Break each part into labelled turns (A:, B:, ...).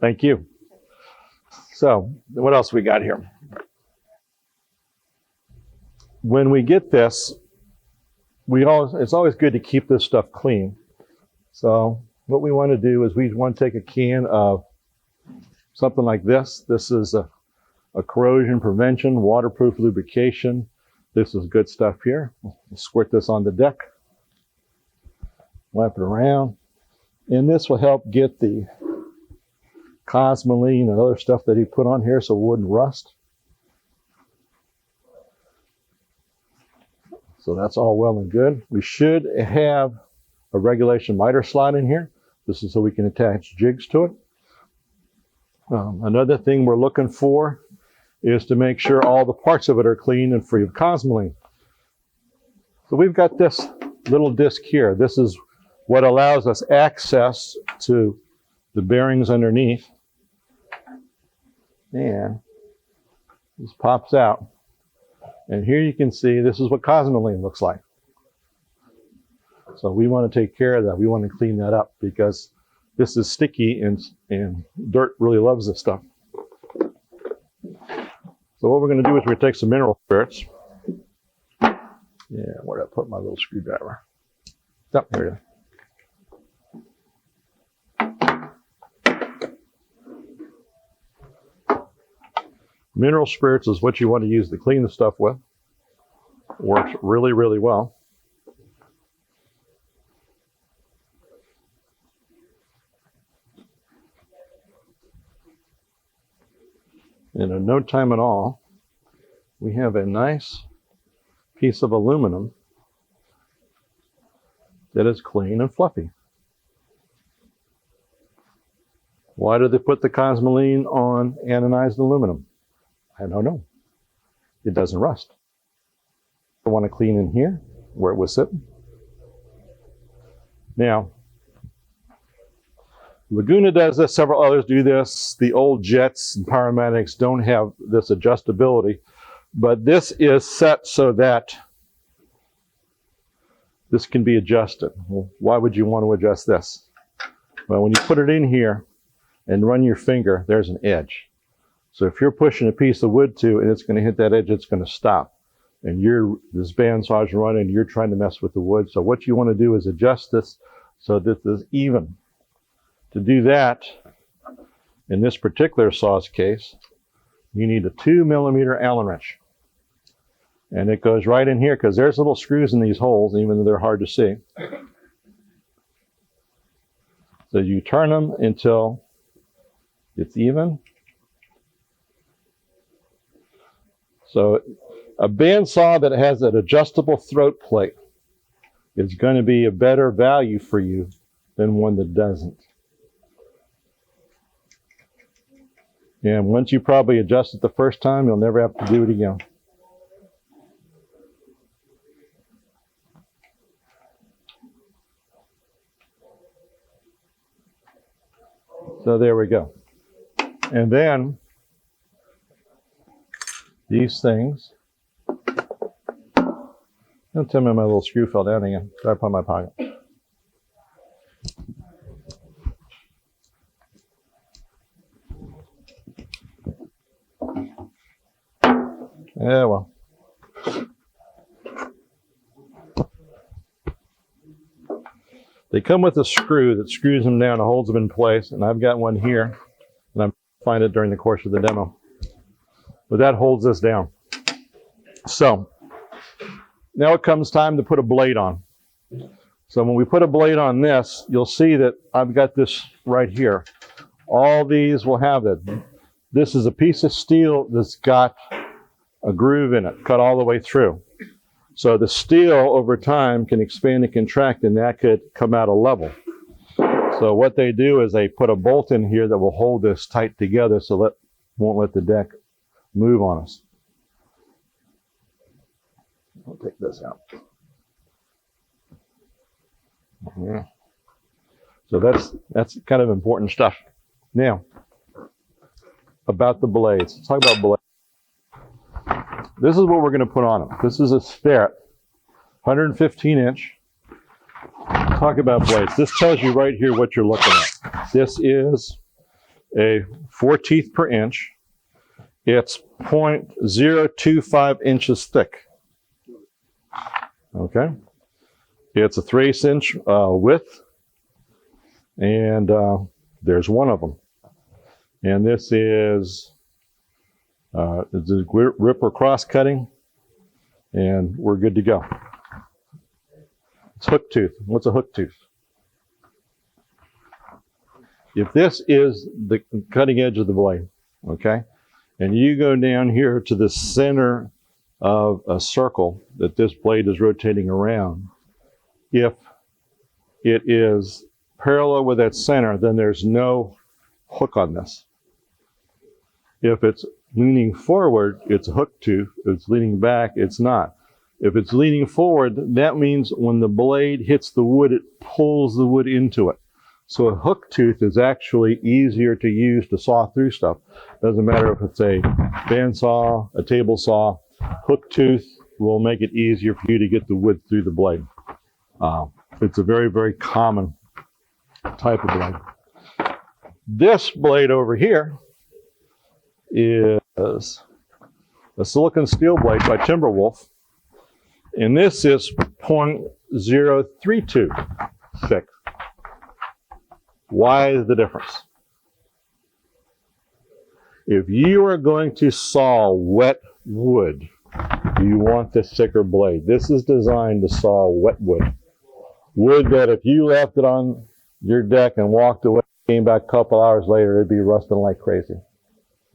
A: Thank you. So, what else we got here? When we get this, it's always good to keep this stuff clean. So, what we want to do is we want to take a can of something like this. This is a corrosion prevention, waterproof lubrication. This is good stuff here. We'll squirt this on the deck, wipe it around, and this will help get the cosmoline and other stuff that he put on here so it wouldn't rust. So that's all well and good. We should have a regulation miter slot in here. This is so we can attach jigs to it. Another thing we're looking for is to make sure all the parts of it are clean and free of cosmoline. So we've got this little disc here. This is what allows us access to the bearings underneath. And this pops out. And here you can see this is what cosmoline looks like. So we want to take care of that. We want to clean that up because this is sticky and dirt really loves this stuff. So what we're going to do is we're going to take some mineral spirits. Yeah, where did I put my little screwdriver? Oh, here it is. Mineral spirits is what you want to use to clean the stuff with. Works really, really well. And in no time at all, we have a nice piece of aluminum that is clean and fluffy. Why do they put the cosmoline on anodized aluminum? I don't know. It doesn't rust. I want to clean in here where it was sitting. Now, Laguna does this, several others do this. The old jets and Pyromatics don't have this adjustability, but this is set so that this can be adjusted. Well, why would you want to adjust this? Well, when you put it in here and run your finger, there's an edge. So if you're pushing a piece of wood to and it's going to hit that edge, it's going to stop. And this bandsaw is running, you're trying to mess with the wood. So what you want to do is adjust this so that this is even. To do that, in this particular saw's case, you need a 2mm Allen wrench. And it goes right in here because there's little screws in these holes, even though they're hard to see. So you turn them until it's even. So a bandsaw that has an adjustable throat plate is going to be a better value for you than one that doesn't. And once you probably adjust it the first time, you'll never have to do it again. So there we go. And then these things, don't tell me my little screw fell down again. Try to put it in my pocket. Yeah, well. They come with a screw that screws them down and holds them in place, and I've got one here, and I'm find it during the course of the demo. But that holds this down. So now it comes time to put a blade on. So when we put a blade on this, you'll see that I've got this right here. All these will have it. This is a piece of steel that's got a groove in it, cut all the way through. So the steel over time can expand and contract, and that could come out of level. So what they do is they put a bolt in here that will hold this tight together so that won't let the deck move on us. I'll take this out. Yeah. So that's kind of important stuff. Now, about the blades. Let's talk about blades. This is what we're going to put on them. This is a Spirit, 115 inch. Talk about blades. This tells you right here what you're looking at. This is a 4 teeth per inch. It's 0.025 inches thick. Okay. It's a 3/8 inch width, and there's one of them. And this is it's a ripper cross cutting, and we're good to go. It's hook tooth. What's a hook tooth? If this is the cutting edge of the blade, okay, and you go down here to the center of a circle that this blade is rotating around, if it is parallel with that center, then there's no hook on this. If it's leaning forward, it's a hook tooth. If it's leaning back, it's not. If it's leaning forward, that means when the blade hits the wood, it pulls the wood into it. So a hook tooth is actually easier to use to saw through stuff. Doesn't matter if it's a bandsaw, a table saw, hook tooth will make it easier for you to get the wood through the blade. It's a very, very common type of blade. This blade over here is a silicon steel blade by Timberwolf, and this is 0.032 thick. Why is the difference? If you are going to saw wet wood, you want this thicker blade. This is designed to saw wet wood. Wood that if you left it on your deck and walked away, came back a couple hours later, it'd be rusting like crazy.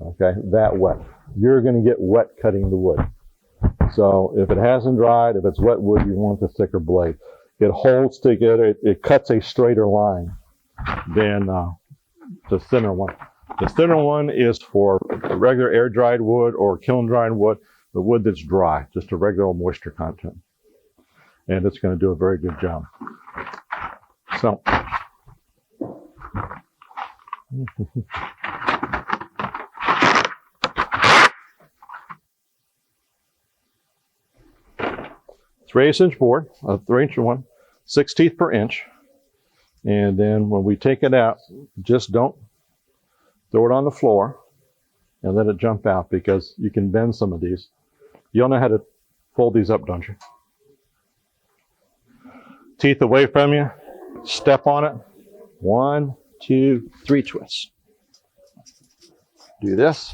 A: Okay, that wet. You're going to get wet cutting the wood. So if it hasn't dried, if it's wet wood, you want the thicker blade. It holds together, it cuts a straighter line than the thinner one. The thinner one is for regular air-dried wood or kiln-dried wood, the wood that's dry, just a regular moisture content. And it's going to do a very good job. So, it's 3/8 inch board, a 3-inch one, 6 teeth per inch. And then when we take it out, just don't throw it on the floor and let it jump out, because you can bend some of these. You all know how to fold these up, don't you? Teeth away from you, step on it. 1, 2, 3 twists. Do this.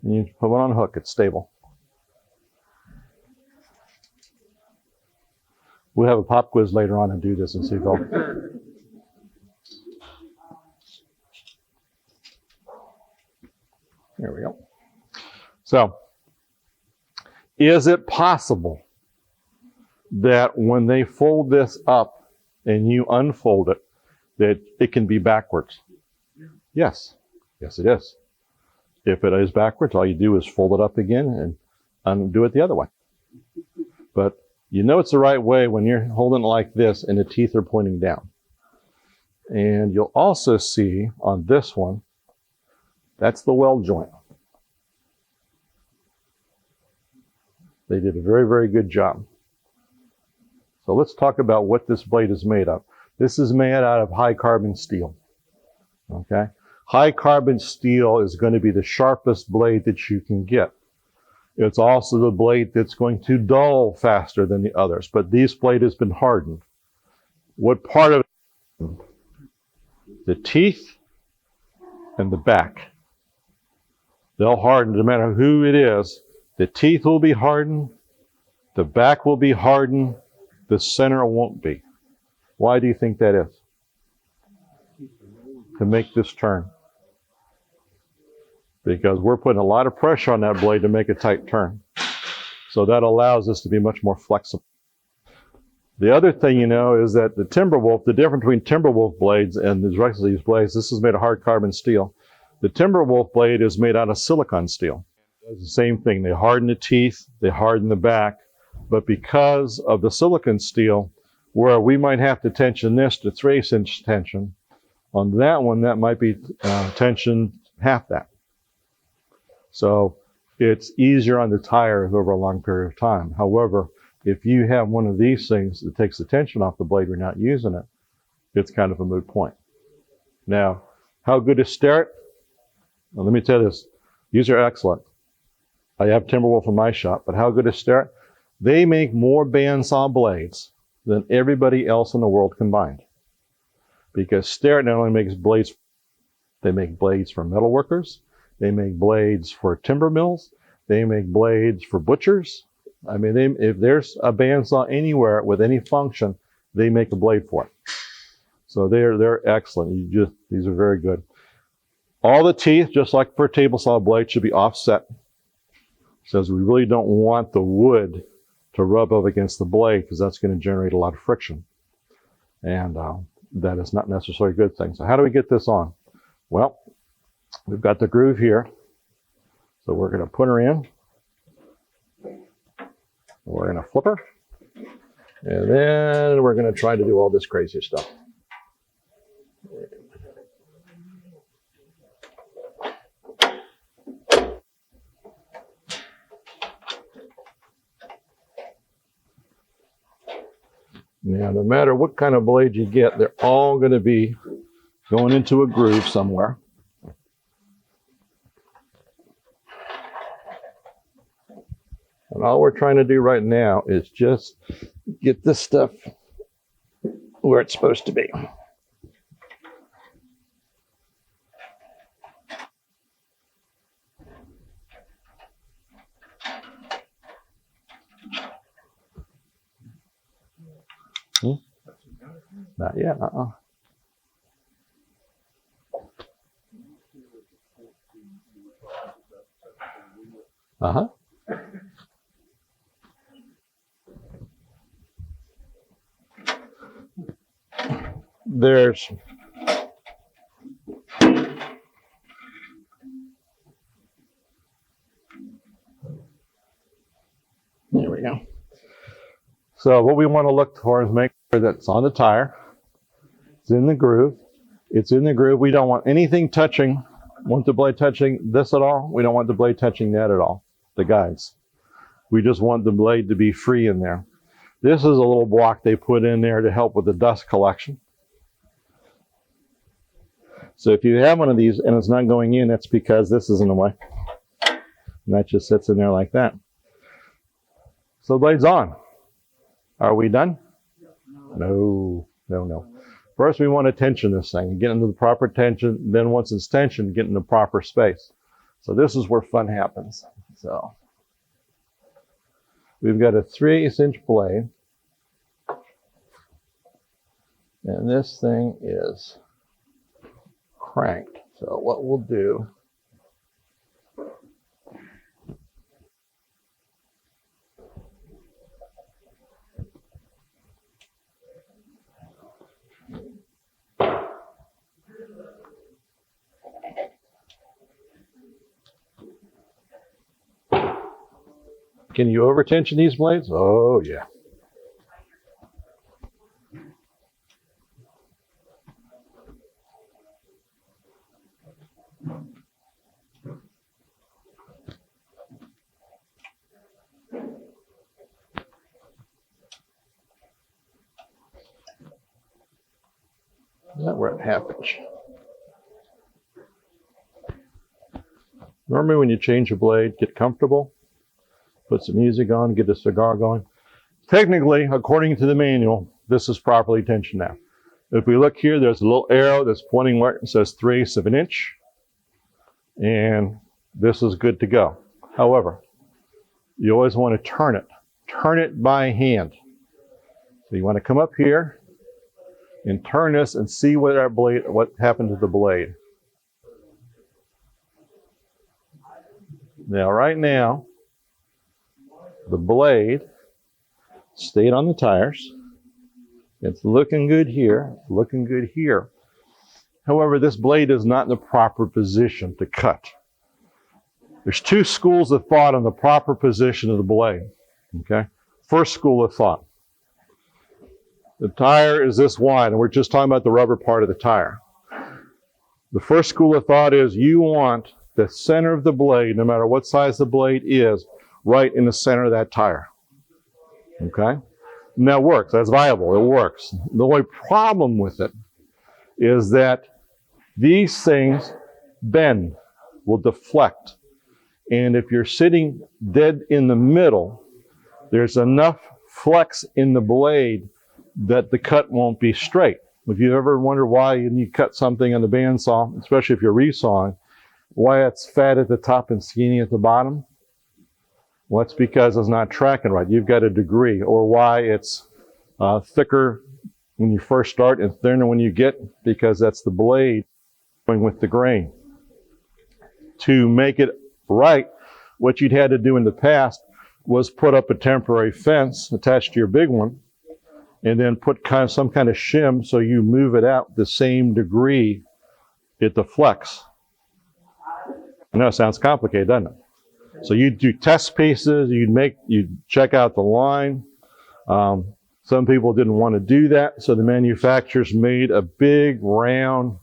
A: And you put one on a hook, it's stable. We'll have a pop quiz later on and do this and see if they'll. There we go. So, is it possible that when they fold this up and you unfold it, that it can be backwards? Yes. Yes, it is. If it is backwards, all you do is fold it up again and undo it the other way. But you know it's the right way when you're holding it like this and the teeth are pointing down. And you'll also see on this one, that's the weld joint. They did a very, very good job. So let's talk about what this blade is made of. This is made out of high carbon steel. Okay? High carbon steel is going to be the sharpest blade that you can get. It's also the blade that's going to dull faster than the others. But this blade has been hardened. What part of it? The teeth and the back. They'll harden no matter who it is. The teeth will be hardened. The back will be hardened. The center won't be. Why do you think that is? To make this turn. Because we're putting a lot of pressure on that blade to make a tight turn. So that allows us to be much more flexible. The other thing you know is that the Timberwolf, the difference between Timberwolf blades and the rest of these blades, this is made of hard carbon steel. The Timberwolf blade is made out of silicon steel. It's the same thing. They harden the teeth, they harden the back, but because of the silicon steel, where we might have to tension this to 3/8 inch tension, on that one, that might be tension half that. So it's easier on the tires over a long period of time. However, if you have one of these things that takes the tension off the blade, we're not using it, it's kind of a moot point. Now, How good is Starrett? Well, let me tell you this. These are excellent. I have Timberwolf in my shop, but how good is Starrett? They make more bandsaw blades than everybody else in the world combined. Because Starrett not only makes blades, they make blades for metal workers, they make blades for timber mills, they make blades for butchers. I mean, if there's a bandsaw anywhere with any function, they make a blade for it. So they're excellent. These are very good. All the teeth, just like for a table saw blade, should be offset. Says we really don't want the wood to rub up against the blade because that's going to generate a lot of friction. And that is not necessarily a good thing. So how do we get this on? Well, we've got the groove here. So we're going to put her in. We're going to flip her. And then we're going to try to do all this crazy stuff. Now, no matter what kind of blade you get, they're all going to be going into a groove somewhere. And all we're trying to do right now is just get this stuff where it's supposed to be. Not yet, Uh-huh. There's there we go. So what we want to look for is make sure that it's on the tire. It's in the groove. It's in the groove. We don't want anything touching. Want the blade touching this at all? We don't want the blade touching that at all. The guides. We just want the blade to be free in there. This is a little block they put in there to help with the dust collection. So if you have one of these and it's not going in, that's because this is in the way. And that just sits in there like that. So the blade's on. Are we done? No. First, we want to tension this thing and get into the proper tension. Then once it's tensioned, get in the proper space. So this is where fun happens. So we've got a 3/8" blade. And this thing is cranked. So what we'll do, can you over-tension these blades? Oh, yeah. Now we're at 1/2 inch. Normally when you change a blade, get comfortable. Put some music on, get a cigar going. Technically, according to the manual, this is properly tensioned now. If we look here, there's a little arrow that's pointing where it says 3/8 inch. And this is good to go. However, you always want to turn it. Turn it by hand. So you want to come up here and turn this and see what happened to the blade. Now, right now, the blade stayed on the tires. It's looking good here, looking good here. However, this blade is not in the proper position to cut. There's two schools of thought on the proper position of the blade. Okay? First school of thought. The tire is this wide, and we're just talking about the rubber part of the tire. The first school of thought is you want the center of the blade, no matter what size the blade is, right in the center of that tire. Okay? And that works. That's viable. It works. The only problem with it is that These things bend, will deflect. And if you're sitting dead in the middle, there's enough flex in the blade that the cut won't be straight. If you ever wonder why you cut something on the bandsaw, especially if you're resawing, why it's fat at the top and skinny at the bottom, well, it's because it's not tracking right. You've got a degree. Or why it's thicker when you first start and thinner when you get, because that's the blade going with the grain. To make it right, what you'd had to do in the past was put up a temporary fence attached to your big one, and then put some kind of shim so you move it out the same degree it deflects. I know it sounds complicated, doesn't it? So you'd do test pieces, you'd check out the line. Some people didn't want to do that, so the manufacturers made a big round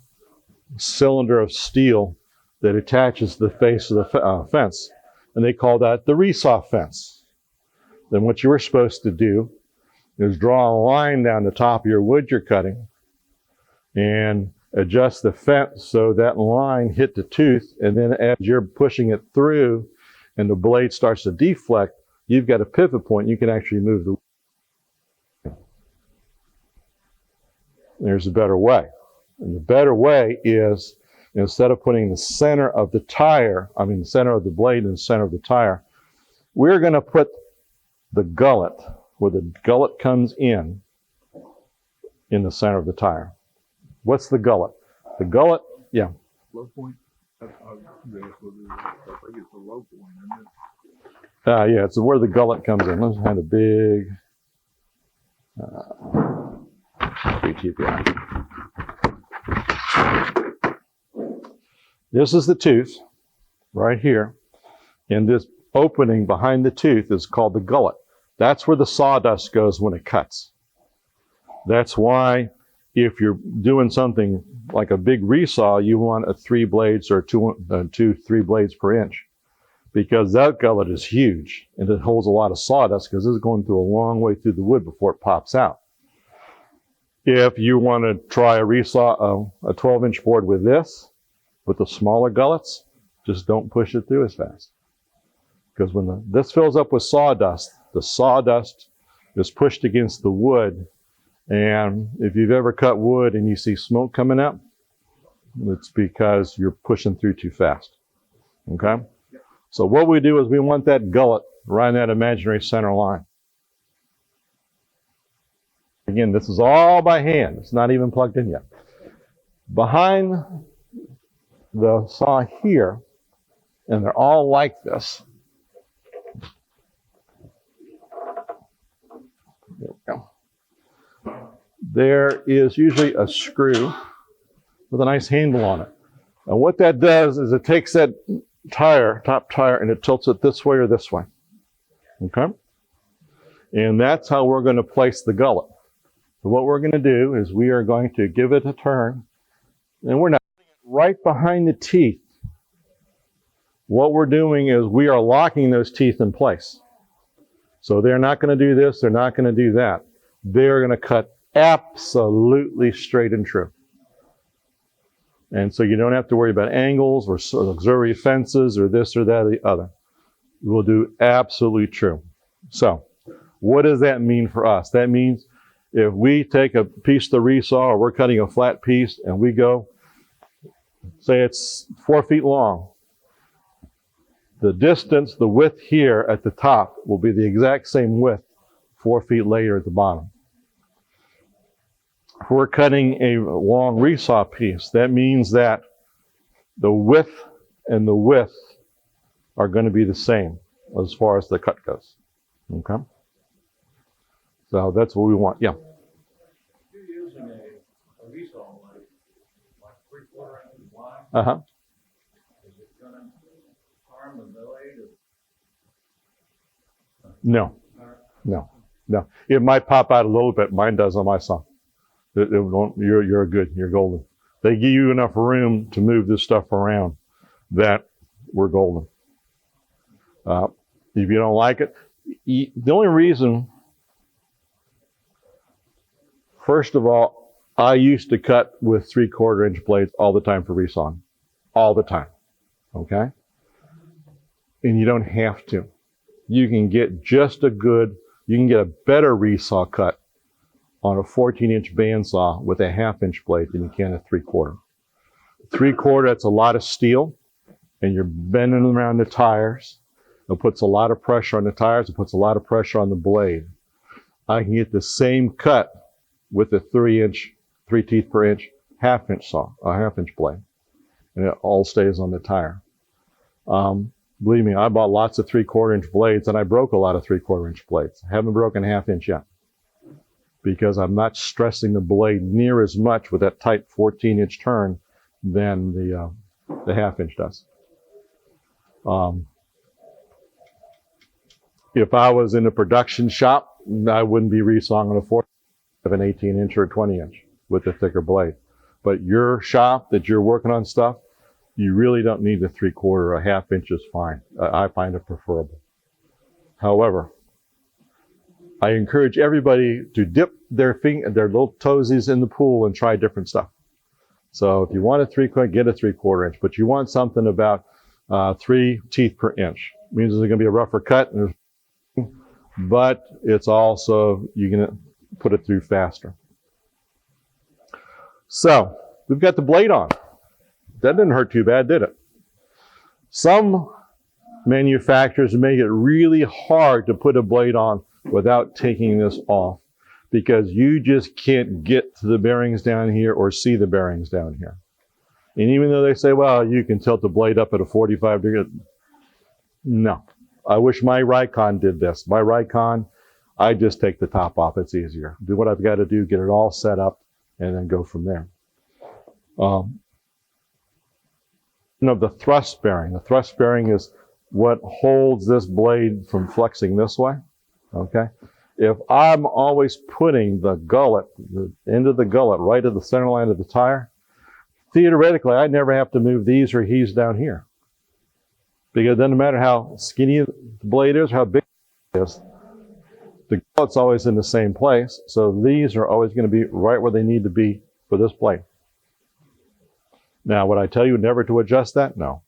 A: cylinder of steel that attaches to the face of the fence, and they call that the resaw fence. Then what you were supposed to do is draw a line down the top of your wood you're cutting and adjust the fence so that line hit the tooth, and then as you're pushing it through and the blade starts to deflect, you've got a pivot point. You can actually move the. There's a better way. And the better way is, instead of putting the center of the the center of the blade in the center of the tire, we're going to put the gullet, where the gullet comes in the center of the tire. What's the gullet? The gullet, yeah.
B: Low point? I think it's the low point, isn't it?
A: Yeah, it's where the gullet comes in. Let's have a big TPI. This is the tooth right here, and this opening behind the tooth is called the gullet. That's where the sawdust goes when it cuts. That's why if you're doing something like a big resaw, you want a 3 blades or 3 blades per inch, because that gullet is huge and it holds a lot of sawdust because it's going through a long way through the wood before it pops out. If you want to try a resaw, a 12-inch board with the smaller gullets, just don't push it through as fast. Because when this fills up with sawdust, the sawdust is pushed against the wood. And if you've ever cut wood and you see smoke coming out, it's because you're pushing through too fast. Okay? So what we do is we want that gullet right in that imaginary center line. Again, this is all by hand. It's not even plugged in yet. Behind the saw here, and they're all like this. There we go. There is usually a screw with a nice handle on it. And what that does is it takes that top tire, and it tilts it this way or this way. Okay? And that's how we're going to place the gullet. So what we're going to do is we are going to give it a turn, and we're not right behind the teeth. What we're doing is we are locking those teeth in place. So they're not going to do this, they're not going to do that. They're going to cut absolutely straight and true. And so you don't have to worry about angles or auxiliary fences or this or that or the other. We'll do absolutely true. So what does that mean for us? That means if we take a piece of the resaw, or we're cutting a flat piece, and we go, say it's 4 feet long, the distance, the width here at the top will be the exact same width 4 feet later at the bottom. If we're cutting a long resaw piece, that means that the width and the width are going to be the same as far as the cut goes. Okay? So that's what we want. Yeah.
B: You're using a resaw like 3/4 inches wide.
A: Uh-huh.
B: Is it going to harm the blade?
A: No. No. It might pop out a little bit. Mine does on my saw. You're good. You're golden. They give you enough room to move this stuff around that we're golden. If you don't like it, the only reason, first of all, I used to cut with 3/4 inch blades all the time for resawing. All the time. Okay? And you don't have to. You can get you can get a better resaw cut on a 14-inch bandsaw with a 1/2 inch blade than you can a 3/4. 3/4, that's a lot of steel, and you're bending around the tires. It puts a lot of pressure on the tires. It puts a lot of pressure on the blade. I can get the same cut with a 3 teeth per inch, 1/2 inch saw, a 1/2 inch blade, and it all stays on the tire. Believe me, I bought lots of 3/4 inch blades, and I broke a lot of 3/4 inch blades. I haven't broken 1/2 inch yet, because I'm not stressing the blade near as much with that tight 14-inch turn than the 1/2 inch does. If I was in a production shop, I wouldn't be resawing on a 4 of an 18-inch or a 20-inch with a thicker blade. But your shop that you're working on stuff, you really don't need the 3/4 or a 1/2 inch is fine. I find it preferable. However, I encourage everybody to dip their little toesies in the pool and try different stuff. So if you want a 3/4, get a 3/4 inch, but you want something about 3 teeth per inch. It means there's going to be a rougher cut, but it's also, you're going to put it through faster. So we've got the blade on. That didn't hurt too bad, did it? Some manufacturers make it really hard to put a blade on without taking this off, because you just can't get to the bearings down here or see the bearings down here. And even though they say, well, you can tilt the blade up at a 45 degree, no. I wish my Rikon did this. My Rikon, I just take the top off. It's easier. Do what I've got to do, get it all set up, and then go from there. The thrust bearing. The thrust bearing is what holds this blade from flexing this way. Okay? If I'm always putting the gullet, the end of the gullet, right at the center line of the tire, theoretically, I never have to move these or heaves down here. Because it doesn't matter how skinny the blade is, how big it is, the gullet's always in the same place. So these are always going to be right where they need to be for this blade. Now, would I tell you never to adjust that? No.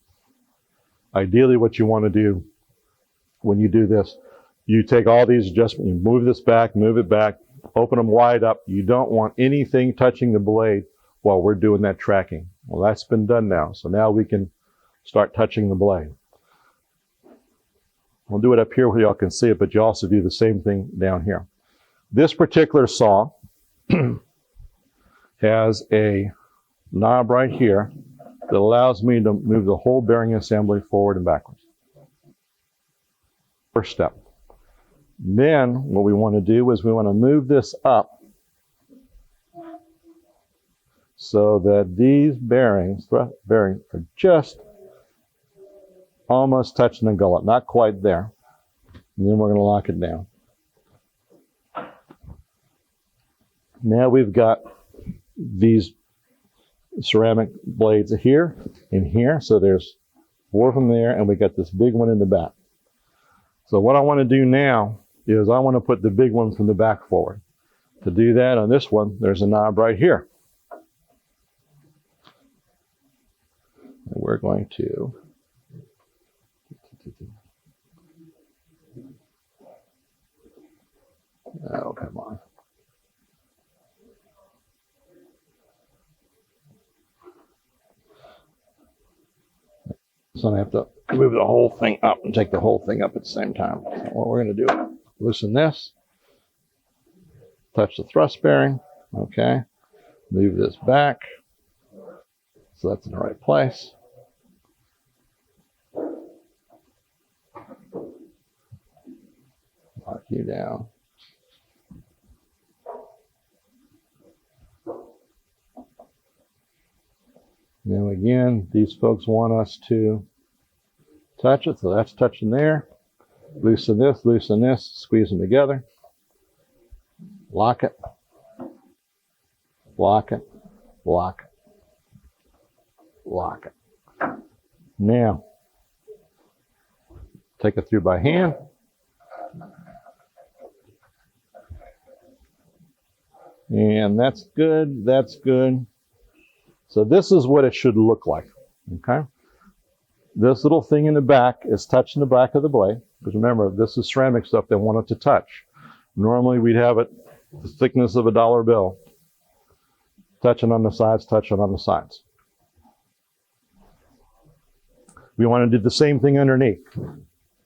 A: Ideally, what you want to do when you do this, you take all these adjustments, you move this back, move it back, open them wide up. You don't want anything touching the blade while we're doing that tracking. Well, that's been done now. So now we can start touching the blade. We'll do it up here where y'all can see it, but you also do the same thing down here. This particular saw has a knob right here that allows me to move the whole bearing assembly forward and backwards. First step. Then what we want to do is we want to move this up so that these bearings, thrust bearings, are just almost touching the gullet, not quite there. And then we're going to lock it down. Now we've got these ceramic blades here and here. So there's 4 of them there, and we got this big one in the back. So what I want to do now is I want to put the big one from the back forward. To do that on this one, there's a knob right here. And we're going to oh, come on. So I have to move the whole thing up and take the whole thing up at the same time. So what we're going to do, loosen this, touch the thrust bearing, okay, move this back, so that's in the right place. Lock you down. Now again, these folks want us to touch it, so that's touching there. Loosen this, squeeze them together. Lock it, lock it, lock it, lock it. Now, take it through by hand. And that's good, that's good. So this is what it should look like, okay? This little thing in the back is touching the back of the blade, because remember, this is ceramic stuff they want it to touch. Normally we'd have it the thickness of a dollar bill. Touching on the sides, touching on the sides. We want to do the same thing underneath.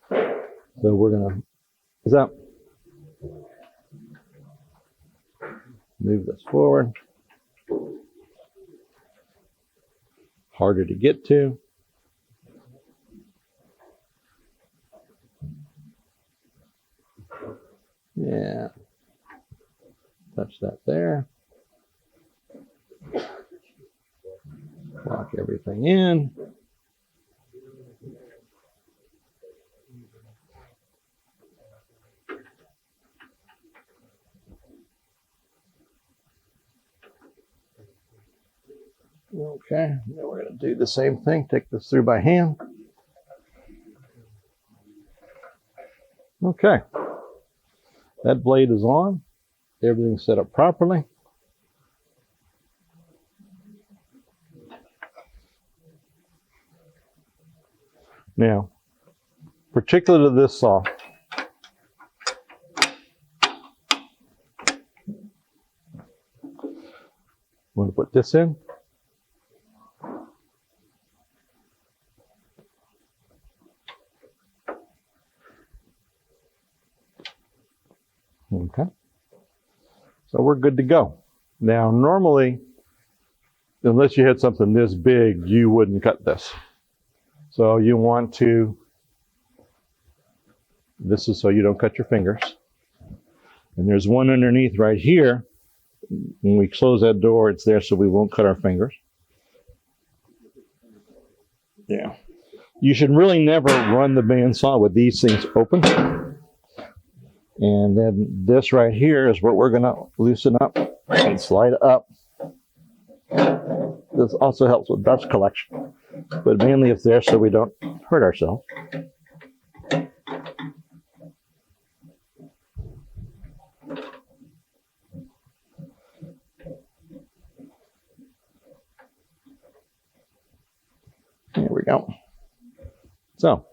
A: So we're gonna, move this forward. Harder to get to. Yeah. Touch that there. Lock everything in. Okay, now we're going to do the same thing. Take this through by hand. Okay, that blade is on. Everything's set up properly. Now, particular to this saw, I'm going to put this in. Okay, so we're good to go. Now, normally, unless you had something this big, you wouldn't cut this. So you want to, this is so you don't cut your fingers. And there's one underneath right here. When we close that door, it's there so we won't cut our fingers. Yeah. You should really never run the bandsaw with these things open. And then this right here is what we're going to loosen up and slide up. This also helps with dust collection, but mainly it's there so we don't hurt ourselves. There we go. So,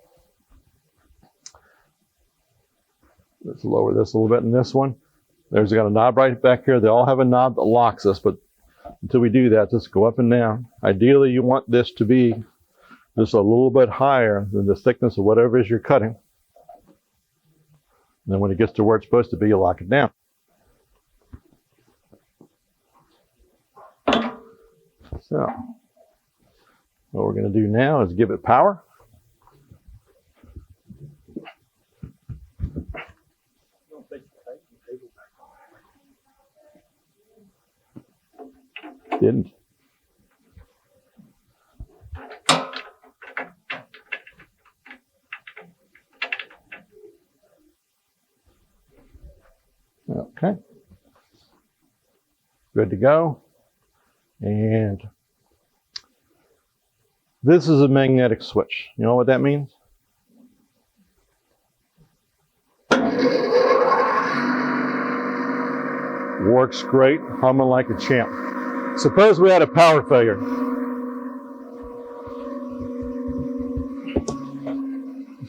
A: let's lower this a little bit in this one. There's got a knob right back here. They all have a knob that locks us, but until we do that, just go up and down. Ideally, you want this to be just a little bit higher than the thickness of whatever it is you're cutting. And then when it gets to where it's supposed to be, you lock it down. So, what we're going to do now is give it power. Didn't. Okay. Good to go. And this is a magnetic switch. You know what that means? Works great, humming like a champ. Suppose we had a power failure.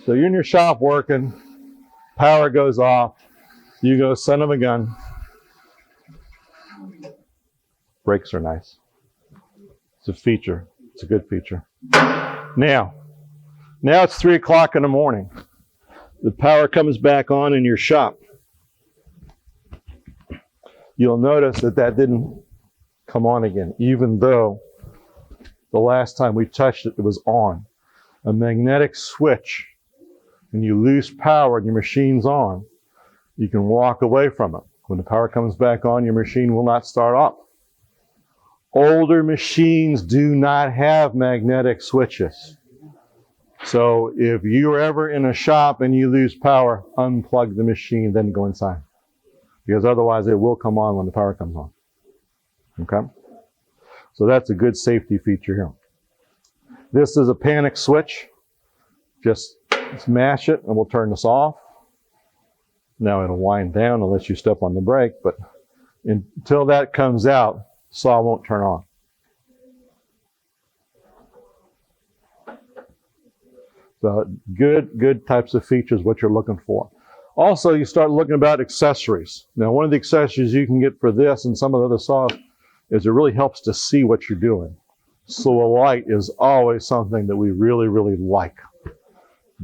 A: So you're in your shop working, power goes off, you go, son of a gun. Brakes are nice. It's a feature. It's a good feature. Now it's 3 o'clock in the morning. The power comes back on in your shop. You'll notice that that didn't come on again, even though the last time we touched it, it was on. A magnetic switch, when you lose power and your machine's on, you can walk away from it. When the power comes back on, your machine will not start up. Older machines do not have magnetic switches. So if you're ever in a shop and you lose power, unplug the machine, then go inside. Because otherwise it will come on when the power comes on. Okay? So that's a good safety feature here. This is a panic switch. Just smash it and we'll turn this off. Now it'll wind down unless you step on the brake, but Until that comes out, saw won't turn on. So good types of features, what you're looking for. Also, you start looking about accessories. Now, one of the accessories you can get for this and some of the other saws is it really helps to see what you're doing. So a light is always something that we really, really like.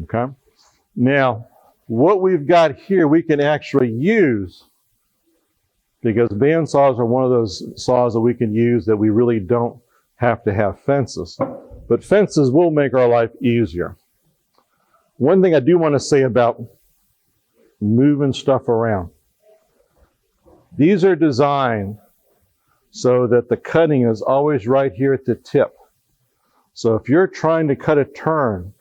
A: Okay? Now, what we've got here, we can actually use, because bandsaws are one of those saws that we can use that we really don't have to have fences. But fences will make our life easier. One thing I do want to say about moving stuff around. These are designed so that the cutting is always right here at the tip. So if you're trying to cut a turn,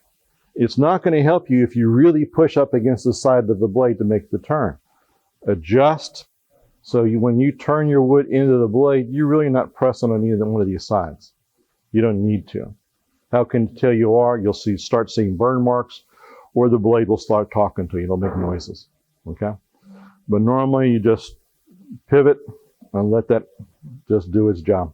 A: it's not going to help you if you really push up against the side of the blade to make the turn. Adjust so when you turn your wood into the blade, you're really not pressing on either one of these sides. You don't need to. How can you tell you are? You'll start seeing burn marks, or the blade will start talking to you. It'll make noises. Okay? But normally you just pivot and let that just do its job.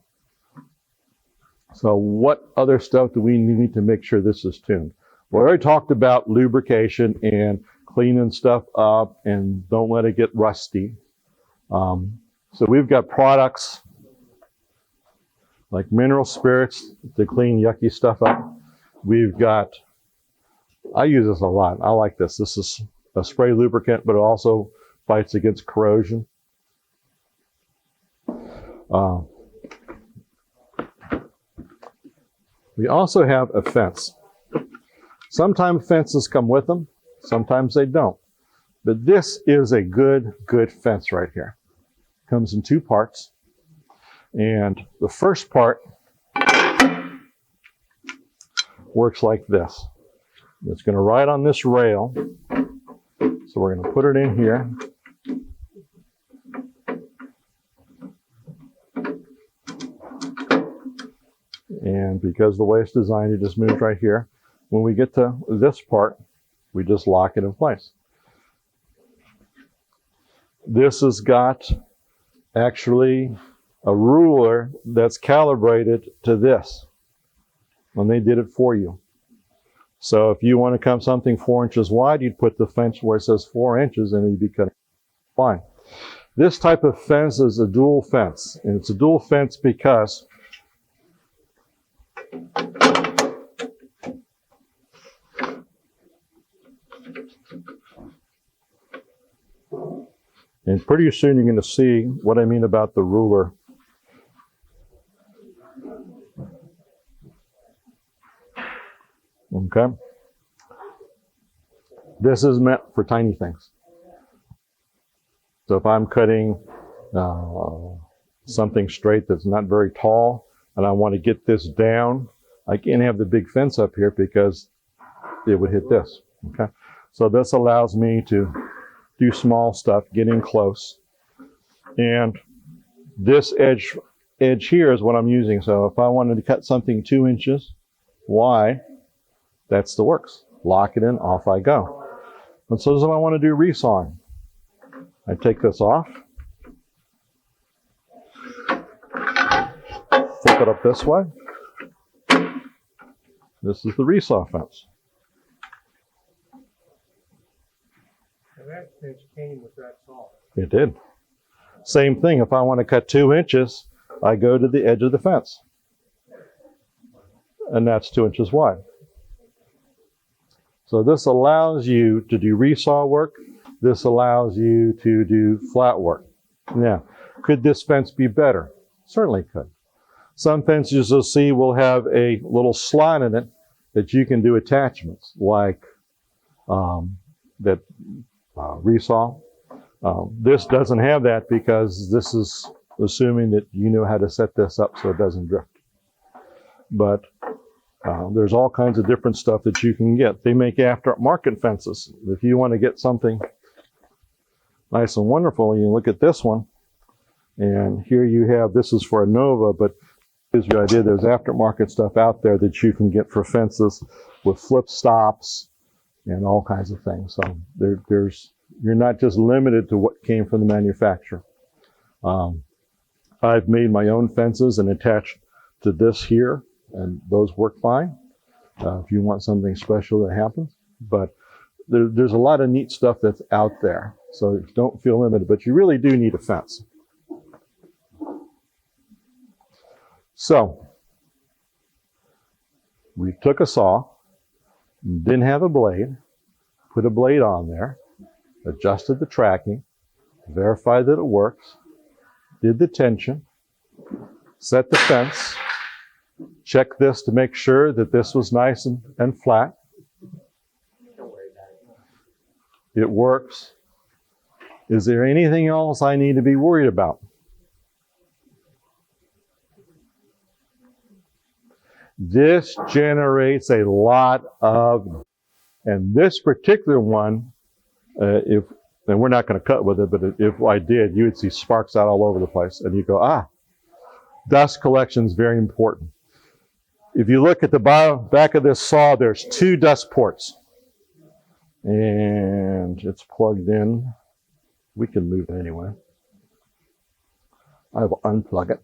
A: So what other stuff do we need to make sure this is tuned? Well, I already talked about lubrication and cleaning stuff up and don't let it get rusty. So we've got products like mineral spirits to clean yucky stuff up. We've got, I use this a lot. I like this. This is a spray lubricant, but it also fights against corrosion. We also have a fence. Sometimes fences come with them, sometimes they don't. But this is a good fence right here. Comes in two parts. And the first part works like this. It's going to ride on this rail. So we're going to put it in here. And because the way it's designed, it just moves right here. When we get to this part, we just lock it in place. This has got actually a ruler that's calibrated to this when they did it for you. So if you want to come something 4 inches wide, you'd put the fence where it says 4 inches and you'd be cutting fine. This type of fence is a dual fence, and it's a dual fence because and pretty soon you're going to see what I mean about the ruler. Okay? This is meant for tiny things. So if I'm cutting something straight that's not very tall, and I want to get this down, I can't have the big fence up here because it would hit this. Okay? So this allows me to do small stuff, get in close. And this edge here is what I'm using. So if I wanted to cut something 2 inches wide, that's the works. Lock it in, off I go. And so if I want to do resawing, I take this off, flip it up this way. This is the resaw fence.
C: And that fence came with that saw.
A: It did. Same thing, if I want to cut 2 inches, I go to the edge of the fence. And that's 2 inches wide. So this allows you to do resaw work. This allows you to do flat work. Now, could this fence be better? Certainly could. Some fences you'll see will have a little slot in it that you can do attachments, like resaw. This doesn't have that because this is assuming that you know how to set this up so it doesn't drift. But there's all kinds of different stuff that you can get. They make aftermarket fences. If you want to get something nice and wonderful, you look at this one. And here you have, this is for a Nova, but here's the idea. There's aftermarket stuff out there that you can get for fences with flip stops and all kinds of things. So you're not just limited to what came from the manufacturer. I've made my own fences and attached to this here, and those work fine. If you want something special that happens, but there's a lot of neat stuff that's out there, so don't feel limited, but you really do need a fence. So we took a saw, didn't have a blade, put a blade on there, adjusted the tracking, verified that it works, did the tension, set the fence, check this to make sure that this was nice and flat. It works. Is there anything else I need to be worried about? This generates a lot of, and this particular one, and we're not going to cut with it, but if I did, you would see sparks out all over the place. And you go, dust collection is very important. If you look at the back of this saw, there's 2 dust ports. And it's plugged in. We can move it anyway. I will unplug it.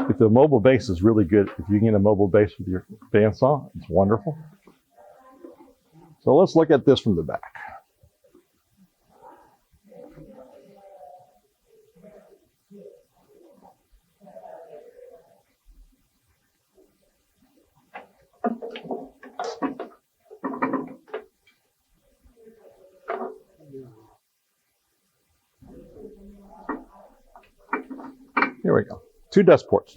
A: If the mobile base is really good, if you can get a mobile base with your bandsaw, it's wonderful. So let's look at this from the back. Here we go. 2 dust ports.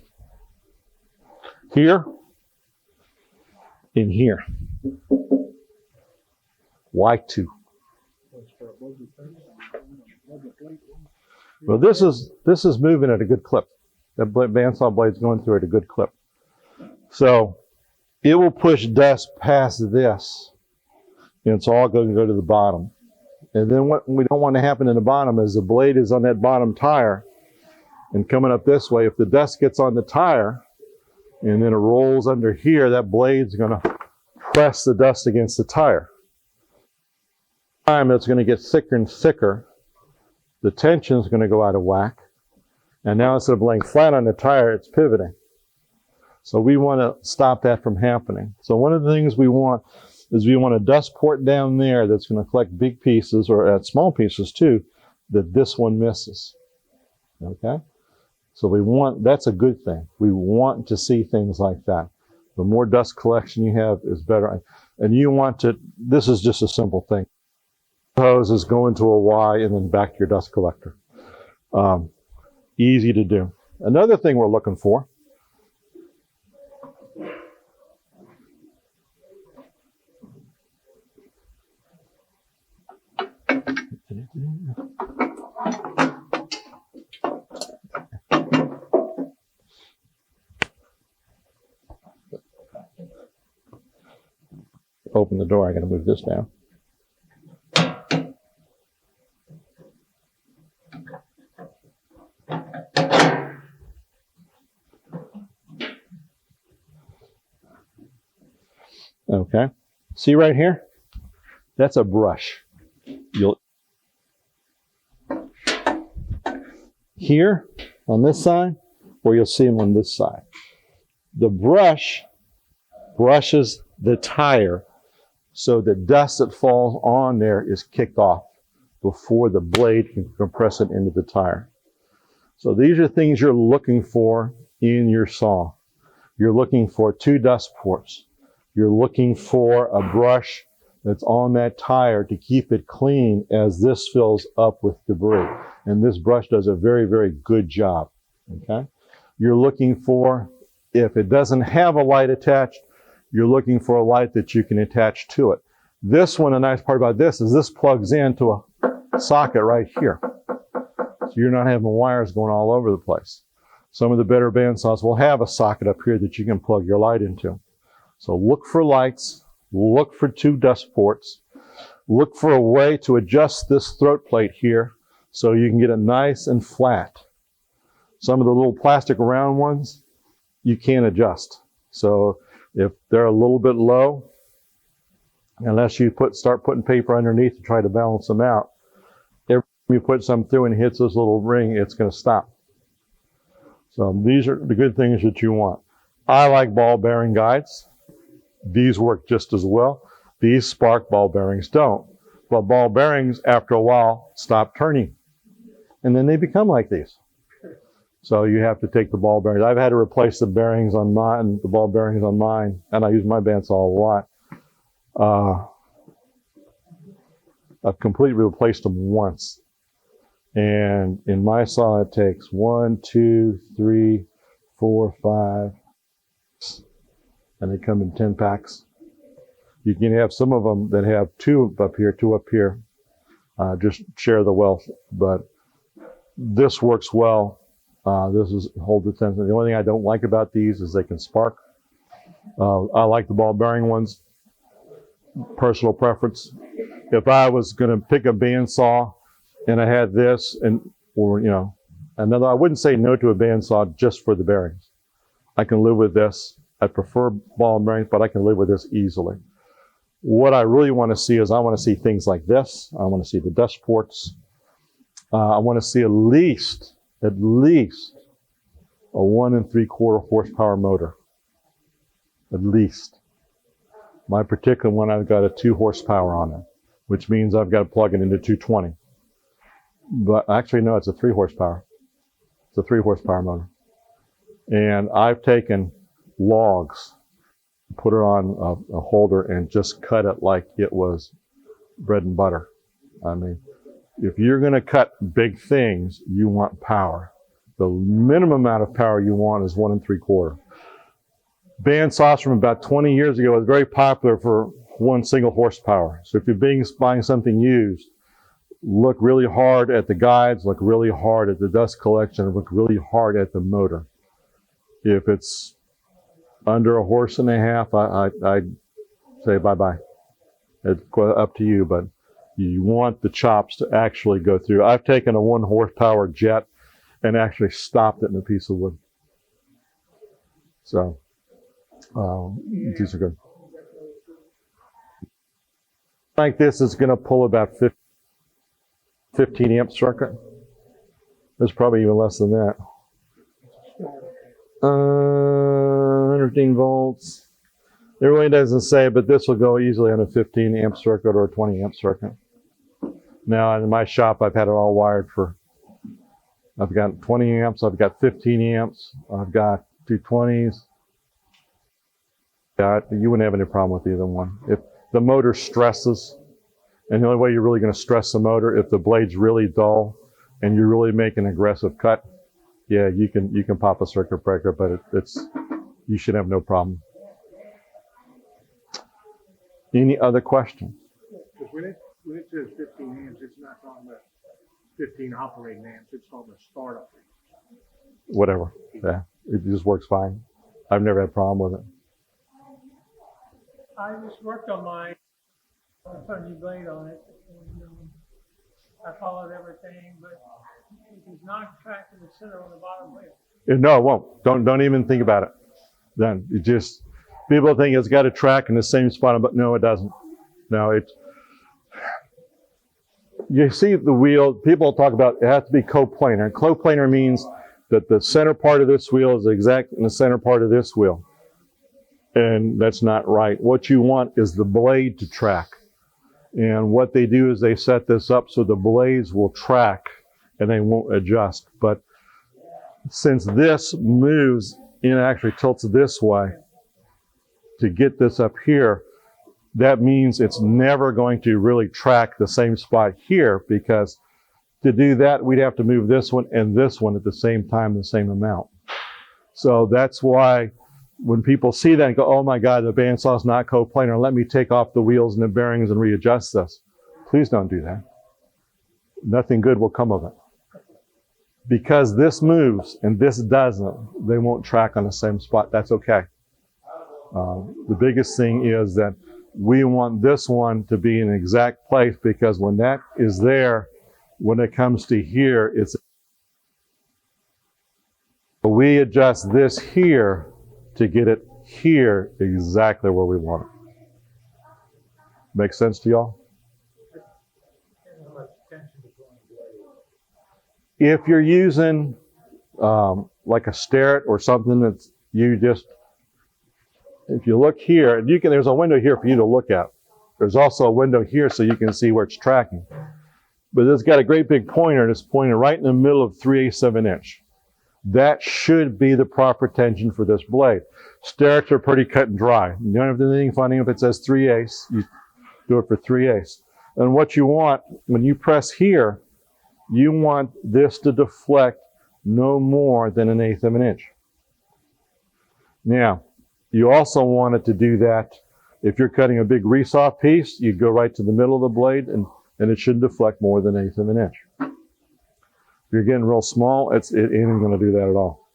A: Here and here. Why 2? Well, this is moving at a good clip. That bandsaw blade's going through at a good clip. So it will push dust past this, and it's all going to go to the bottom. And then what we don't want to happen in the bottom is the blade is on that bottom tire and coming up this way. If the dust gets on the tire and then it rolls under here, that blade's going to press the dust against the tire. Time it's going to get thicker and thicker. The tension is going to go out of whack. And now instead of laying flat on the tire, it's pivoting. So we want to stop that from happening. So one of the things we want is we want a dust port down there that's going to collect big pieces, or small pieces too, that this one misses. Okay? So we want, that's a good thing. We want to see things like that. The more dust collection you have is better. And you want to, this is just a simple thing. Hose is go into a Y and then back to your dust collector. Easy to do. Another thing we're looking for open the door. I got to move this down. Okay. See right here? That's a brush. Here on this side, or you'll see them on this side. The brush brushes the tire so the dust that falls on there is kicked off before the blade can compress it into the tire. So these are things you're looking for in your saw. You're looking for 2 dust ports. You're looking for a brush that's on that tire to keep it clean as this fills up with debris. And this brush does a very, very good job. Okay? You're looking for, if it doesn't have a light attached, you're looking for a light that you can attach to it. This one, the nice part about this is this plugs into a socket right here. So you're not having wires going all over the place. Some of the better bandsaws will have a socket up here that you can plug your light into. So look for lights, look for 2 dust ports, look for a way to adjust this throat plate here So you can get it nice and flat. Some of the little plastic round ones, you can't adjust. So if they're a little bit low, unless you start putting paper underneath to try to balance them out, every time you put some through and it hits this little ring, it's going to stop. So these are the good things that you want. I like ball bearing guides. These work just as well. These spark, ball bearings don't. But ball bearings, after a while, stop turning. And then they become like these. So you have to take the ball bearings. I've had to replace the bearings on mine, the ball bearings on mine, and I use my bandsaw a lot. I've completely replaced them once. And in my saw, it takes 1, 2, 3, 4, 5, and they come in 10 packs. You can have some of them that have 2 up here, 2 up here. Just share the wealth. But this works well. This is hold the tension. The only thing I don't like about these is they can spark. I like the ball bearing ones. Personal preference. If I was going to pick a bandsaw and I had this or another, I wouldn't say no to a bandsaw just for the bearings. I can live with this. I prefer ball bearings, but I can live with this easily. What I really want to see is I want to see things like this. I want to see the dust ports. I want to see at least a 1 3/4 horsepower motor. At least. My particular one, I've got a 2 horsepower on it, which means I've got to plug it into 220. But actually, no, it's a 3 horsepower. It's a 3 horsepower motor. And I've taken logs, put it on a holder, and just cut it like it was bread and butter. I mean, if you're going to cut big things, you want power. The minimum amount of power you want is 1 3/4. Bandsaws from about 20 years ago was very popular for 1 single horsepower. So if you're buying something used, look really hard at the guides, look really hard at the dust collection, look really hard at the motor. If it's under 1.5 horses, I'd say bye-bye. It's up to you, but you want the chops to actually go through. I've taken a 1 horsepower jet and actually stopped it in a piece of wood. So, these are good. Like this is going to pull about 15 amp circuit. There's probably even less than that. 115 volts. It really doesn't say, but this will go easily on a 15 amp circuit or a 20 amp circuit. Now in my shop, I've had it all wired for, I've got 20 amps, I've got 15 amps, I've got 220s. You wouldn't have any problem with either one. If the motor stresses, and the only way you're really going to stress the motor, if the blade's really dull and you really make an aggressive cut, yeah, you can pop a circuit breaker, but you should have no problem. Any other questions?
C: Because when it says 15 amps, it's not talking about 15 operating amps. It's talking about startup.
A: Whatever. Yeah, it just works fine. I've never had a problem with it.
D: I just worked on mine, a fuzzy blade on it, and I followed everything, but it does not track in the center on the bottom wheel.
A: No, it won't. Don't even think about it. Then it just, people think it's got a track in the same spot, but no, it doesn't. No, you see the wheel, people talk about it has to be coplanar. Coplanar means that the center part of this wheel is exact in the center part of this wheel. And that's not right. What you want is the blade to track. And what they do is they set this up so the blades will track and they won't adjust. But since this moves and actually tilts this way to get this up here, that means it's never going to really track the same spot here, because to do that, we'd have to move this one and this one at the same time, the same amount. So that's why when people see that and go, oh my God, the bandsaw's not coplanar, let me take off the wheels and the bearings and readjust this. Please don't do that. Nothing good will come of it. Because this moves and this doesn't, they won't track on the same spot. That's okay. The biggest thing is that we want this one to be in an exact place, because when that is there, When it comes to here, we adjust this here to get it here exactly where we want it. Make sense to y'all? If you're using like a Starrett or something that's if you look here, there's a window here for you to look at. There's also a window here so you can see where it's tracking. But it's got a great big pointer, and it's pointing right in the middle of 3/8 of an inch. That should be the proper tension for this blade. Starretts are pretty cut and dry. You don't have to do anything funny. If it says 3/8, you do it for 3/8. And what you want, when you press here, you want this to deflect no more than 1/8 of an inch. Now, you also want it to do that. If you're cutting a big resaw piece, you go right to the middle of the blade, and it shouldn't deflect more than 1/8 of an inch. If you're getting real small, it ain't going to do that at all.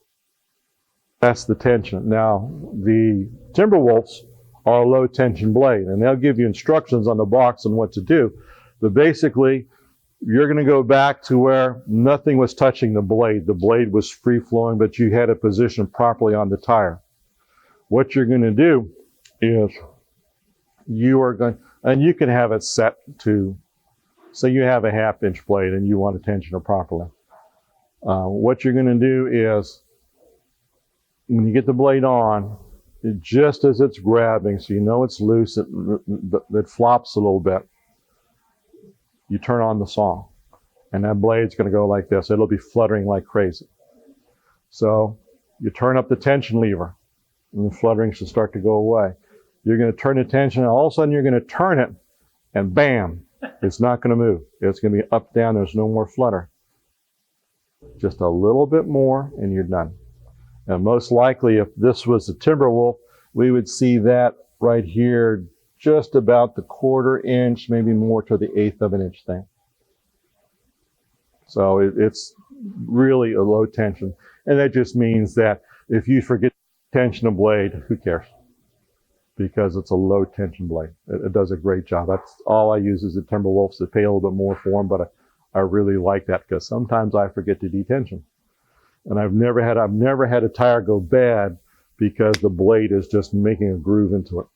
A: That's the tension. Now, the Timberwolves are a low tension blade, and they'll give you instructions on the box on what to do. But basically, you're going to go back to where nothing was touching the blade. The blade was free flowing, but you had it positioned properly on the tire. What you're going to do is and you can have it set to, say you have a 1/2 inch blade and you want to tension it properly. What you're going to do is, when you get the blade on, just as it's grabbing, so you know it's loose, it flops a little bit, you turn on the saw, and that blade's going to go like this. It'll be fluttering like crazy. So you turn up the tension lever, and the fluttering should start to go away. You're going to turn the tension, and all of a sudden you're going to turn it, and bam, it's not going to move. It's going to be up, down. There's no more flutter. Just a little bit more, and you're done. And most likely, if this was a Timberwolf, we would see that right here, just about the 1/4 inch, maybe more to the 1/8 of an inch thing. So it's really a low tension. And that just means that if you forget to tension a blade, who cares? Because it's a low tension blade. It does a great job. That's all I use is the Timberwolves. They pay a little bit more for them, but I really like that because sometimes I forget to detension. And I've never had a tire go bad because the blade is just making a groove into it.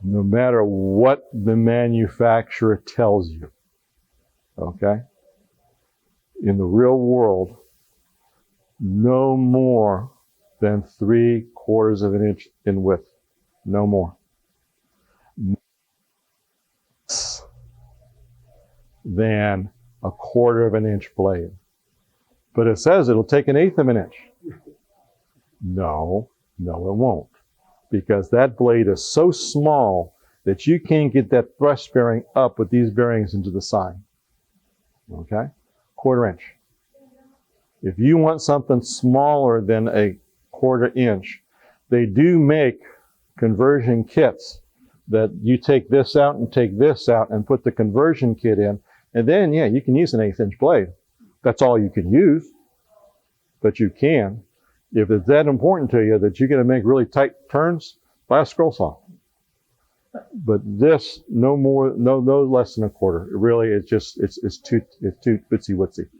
A: No matter what the manufacturer tells you, okay? In the real world, no more than 3/4 of an inch in width. No more. Less than 1/4 of an inch blade. But it says it'll take 1/8 of an inch. No, it won't. Because that blade is so small that you can't get that thrust bearing up with these bearings into the side. Okay? 1/4 inch. If you want something smaller than 1/4 inch, they do make conversion kits that you take this out and take this out and put the conversion kit in, and then, yeah, you can use an 1/8 inch blade. That's all you can use, but you can. If it's that important to you that you're going to make really tight turns, buy a scroll saw. But this, no less than 1/4. It really, it's too itsy witsy.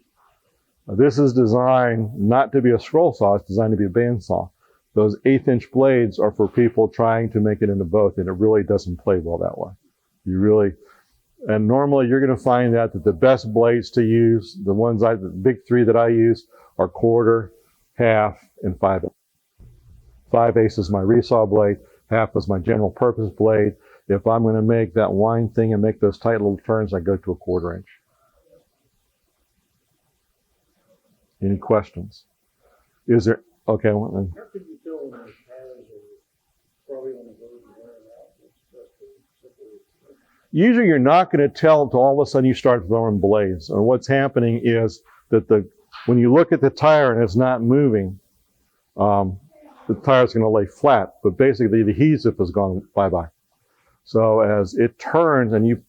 A: This is designed not to be a scroll saw, it's designed to be a bandsaw. Those 1/8 inch blades are for people trying to make it into both, and it really doesn't play well that way. And normally you're going to find out that the best blades to use, the big 3 that I use, are 1/4, 1/2, and 5/8. 5/8 is my resaw blade, 1/2 is my general purpose blade. If I'm going to make that wind thing and make those tight little turns, I go to 1/4 inch. Any questions? Is there, okay, well, then.
C: How could you tell when those tires are probably on the verge of wearing out?
A: Usually you're not going to tell until all of a sudden you start throwing blades. And what's happening is that when you look at the tire and it's not moving, the tire's going to lay flat. But basically the adhesive has gone bye-bye. So as it turns and you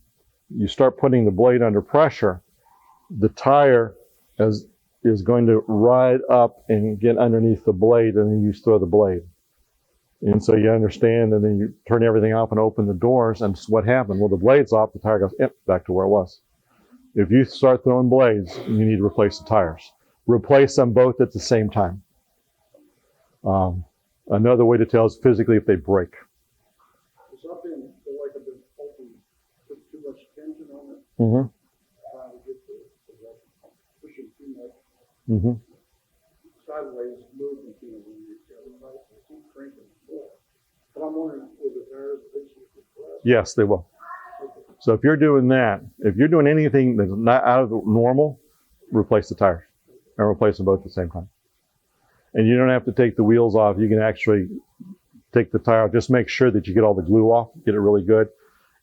A: start putting the blade under pressure, the tire is going to ride up and get underneath the blade, and then you throw the blade. And so you understand, and then you turn everything off and open the doors, and what happened? Well, the blade's off, the tire goes back to where it was. If you start throwing blades, you need to replace the tires. Replace them both at the same time. Another way to tell is physically if they break.
C: Something like I've been hoping, put too much tension on it,
A: Mm-hmm.
C: trying to get the pushing too much
A: Mm-hmm.
C: sideways movement, you know, when you keep cranking more. But I'm wondering, will the tires eventually compress?
A: Yes, they will. So if you're doing that, if you're doing anything that's not out of the normal, replace the tires and replace them both at the same time. And you don't have to take the wheels off. You can actually take the tire, just make sure that you get all the glue off, get it really good.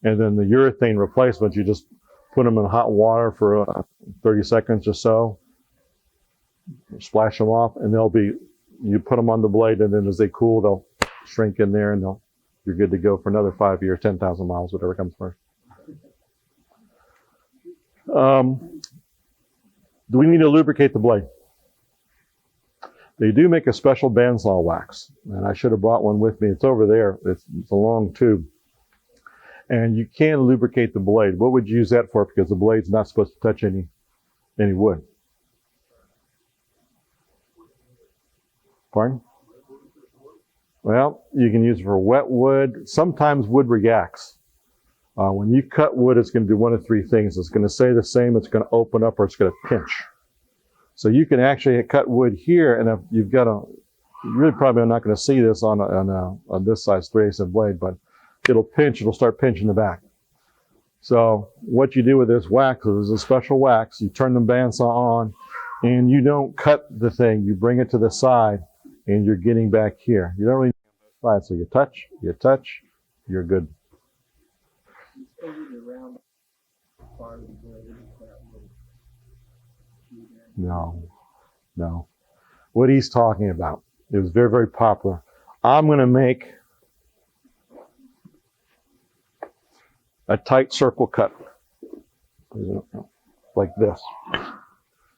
A: And then the urethane replacements, you just put them in hot water for 30 seconds or so, splash them off, and you put them on the blade, and then as they cool, they'll shrink in there, and you're good to go for another 5 years, 10,000 miles, whatever comes first. Do we need to lubricate the blade? They do make a special bandsaw wax, and I should have brought one with me. It's over there. It's a long tube. And you can lubricate the blade. What would you use that for? Because the blade's not supposed to touch any wood. Pardon? Well, you can use it for wet wood. Sometimes wood reacts. When you cut wood, it's going to do one of three things. It's going to stay the same, it's going to open up, or it's going to pinch. So you can actually cut wood here, and if you've got you really probably are not going to see this on this size 3/8 blade, but it'll pinch, it'll start pinching the back. So what you do with this wax is a special wax. You turn the bandsaw on, and you don't cut the thing. You bring it to the side, and you're getting back here. You don't really need the side, so you touch, you're good. No. What he's talking about, it was very, very popular. I'm going to make a tight circle cut, like this.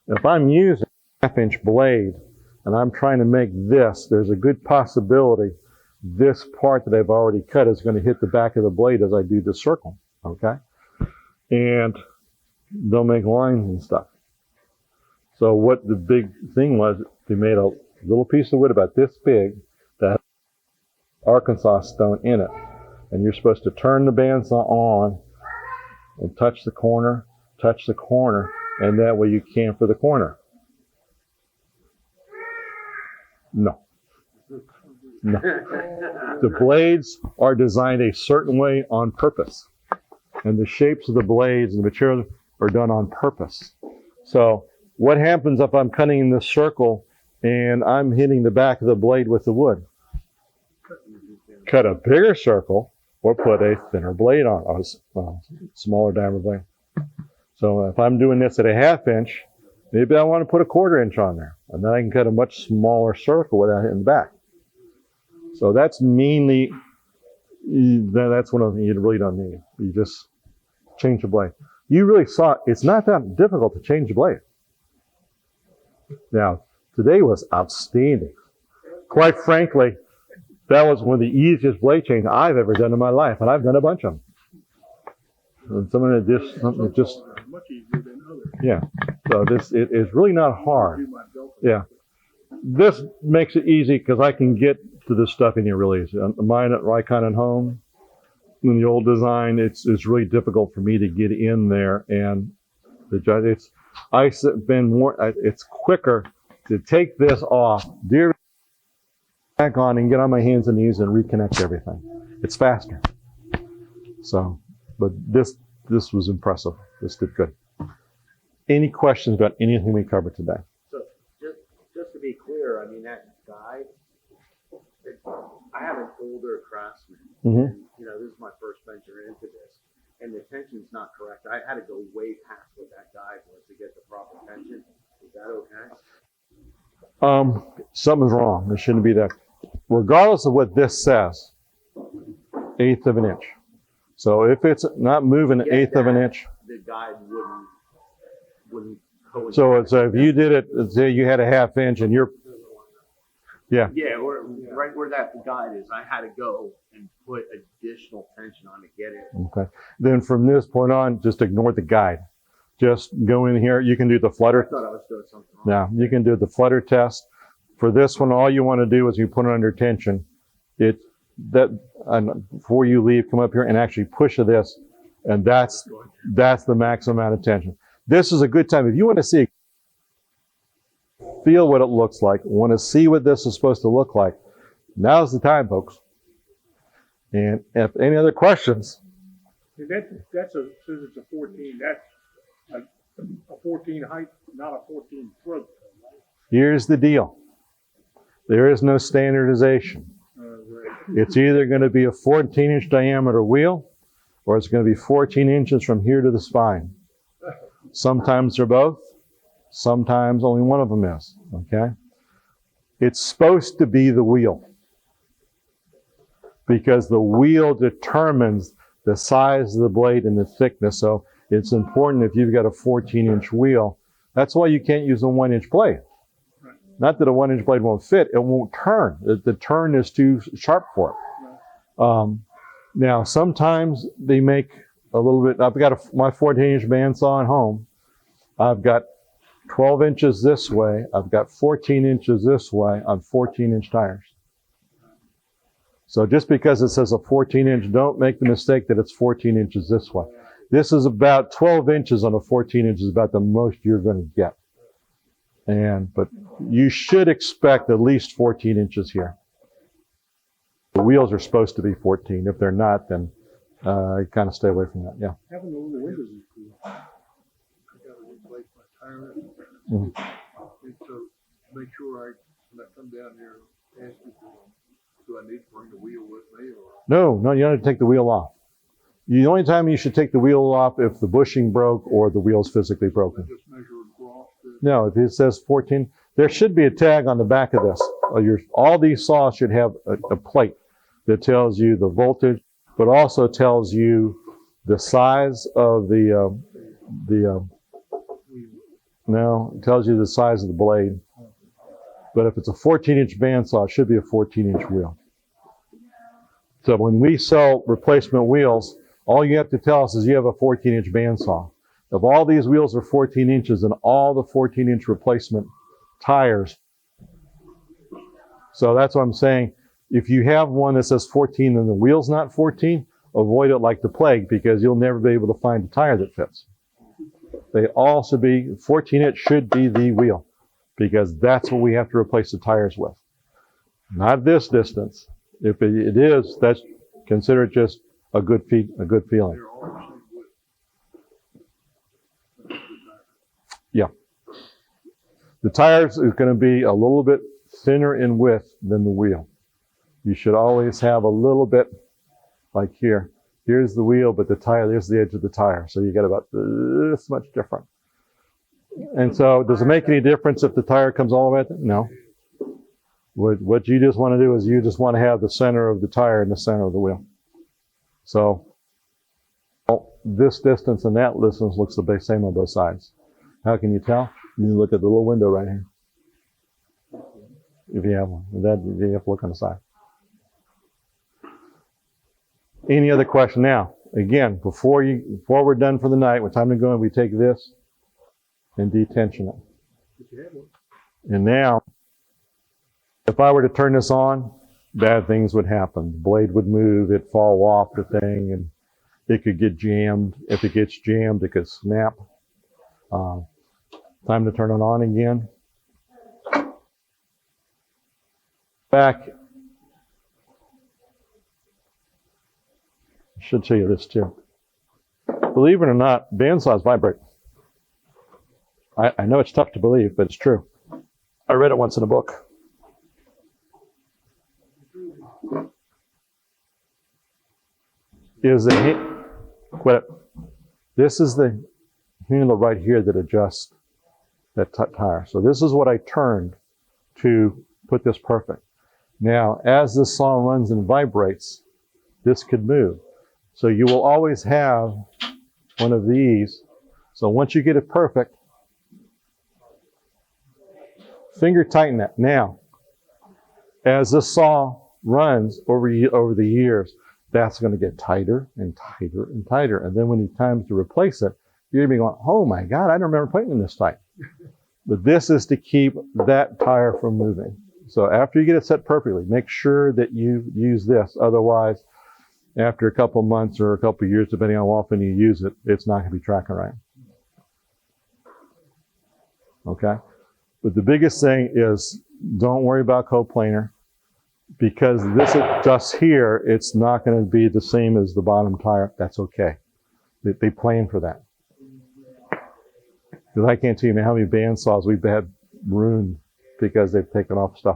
A: If I'm using a 1/2-inch blade and I'm trying to make this, there's a good possibility this part that I've already cut is going to hit the back of the blade as I do the circle, okay? And they'll make lines and stuff. So what the big thing was, they made a little piece of wood about this big that has Arkansas stone in it. And you're supposed to turn the bandsaw on and touch the corner, and that way you camfer the corner. No. The blades are designed a certain way on purpose. And the shapes of the blades and the materials are done on purpose. So what happens if I'm cutting in this circle and I'm hitting the back of the blade with the wood? Cut a bigger circle or put a thinner blade on, a smaller diameter blade. So if I'm doing this at a 1/2-inch, maybe I want to put a 1/4 inch on there. And then I can cut a much smaller circle without hitting the back. So that's mainly, that's one of the things you really don't need. You just change the blade. You really saw, it's not that difficult to change the blade. Now, today was outstanding. Quite frankly, that was one of the easiest blade changes I've ever done in my life, and I've done a bunch of them. And some of it just
C: much easier than others.
A: yeah. So it is really not hard. Yeah. This makes it easy because I can get to this stuff in here really easy. Mine at Rycon and Home, in the old design, it's really difficult for me to get in there, and it's quicker to take this off, do back on, and get on my hands and knees and reconnect everything. It's faster. So, but this was impressive. This did good. Any questions about anything we covered today?
E: So just to be clear, I mean, that guide, I have an older Craftsman, and this is my first venture into this, and the tension's not correct. I had to go way past what that guide was to get the proper tension. Is that okay?
A: Something's wrong. It shouldn't be that. Regardless of what this says, 1/8 of an inch. So if it's not moving an 1/8 of an inch,
E: the guide wouldn't coincide.
A: so if you did it, say you had a 1/2 inch and
E: Yeah, or right where that guide is, I had to go and put additional tension on to get it.
A: Okay. Then from this point on, just ignore the guide. Just go in here. You can do the
E: I
A: flutter.
E: thought I was doing something wrong.
A: Now, you can do the flutter test. For this one, all you want to do is you put it under tension. Before you leave, come up here and actually push this, and that's the maximum amount of tension. This is a good time. If you want to see, feel what it looks like, want to see what this is supposed to look like, now's the time, folks. And if any other questions,
C: That's since it's a 14, that's a 14 height, not a 14 throat.
A: here's the deal. There is no standardization. It's either going to be a 14-inch diameter wheel, or it's going to be 14 inches from here to the spine. Sometimes they're both. Sometimes only one of them is, okay? It's supposed to be the wheel, because the wheel determines the size of the blade and the thickness. So it's important if you've got a 14-inch wheel. That's why you can't use a 1-inch blade. Not that a 1-inch blade won't fit, it won't turn. The turn is too sharp for it. Now, sometimes they make a little bit, I've got my 14-inch bandsaw at home. I've got 12 inches this way. I've got 14 inches this way on 14-inch tires. So just because it says a 14-inch, don't make the mistake that it's 14 inches this way. This is about 12 inches on a 14-inch is about the most you're going to get. But you should expect at least 14 inches here. The wheels are supposed to be 14. If they're not, then kind of stay away from that. Yeah.
C: Having the little windows is cool. I gotta replace my tire.
A: Mhm.
C: And so make sure when I come down here, ask you, do I need to bring the wheel with me or?
A: No, you don't have to take the wheel off. The only time you should take the wheel off if the bushing broke or the wheel's physically broken.
C: Just measure across the.
A: No, if it says 14, there should be a tag on the back of this. All these saws should have a plate that tells you the voltage, but also tells you the size of it tells you the size of the blade. But if it's a 14-inch bandsaw, it should be a 14-inch wheel. So when we sell replacement wheels, all you have to tell us is you have a 14-inch bandsaw. If all these wheels are 14 inches and all the 14-inch replacement tires, so that's what I'm saying. If you have one that says 14 and the wheel's not 14, avoid it like the plague, because you'll never be able to find a tire that fits. They all should be, 14-inch should be the wheel, because that's what we have to replace the tires with. Not this distance. If it is, that's consider it just a good feeling.
C: They're all the same width.
A: Yeah. The tires is going to be a little bit thinner in width than the wheel. You should always have a little bit, like here. Here's the wheel, but the tire, there's the edge of the tire. So you get about this much different. And so does it make any difference if the tire comes all the way at the, no. What you just want to do is you just want to have the center of the tire in the center of the wheel. So this distance and that distance looks the same on both sides. How can you tell? You look at the little window right here. If you have one. You have to look on the side. Any other question? Now, again, before we're done for the night, when time to go, we take this and detension it. And now, if I were to turn this on, bad things would happen. The blade would move, it'd fall off the thing, and it could get jammed. If it gets jammed, it could snap. Time to turn it on again. Back. I should show you this too. Believe it or not, bandsaws vibrate. I know it's tough to believe, but it's true. I read it once in a book. This is the handle right here that adjusts that tire. So this is what I turned to put this perfect. Now, as this saw runs and vibrates, this could move. So you will always have one of these. So once you get it perfect, finger tighten that. Now, As the saw runs over the years, that's going to get tighter and tighter and tighter. And then when it's time to replace it, you're going to be going, oh my God, I don't remember putting it this tight. But this is to keep that tire from moving. So after you get it set perfectly, make sure that you use this. Otherwise, after a couple months or a couple years, depending on how often you use it, it's not going to be tracking right. Okay? But the biggest thing is don't worry about coplanar, because this dust here, it's not going to be the same as the bottom tire. That's okay. They plan for that. Because I can't tell you how many bandsaws we've had ruined because they've taken off stuff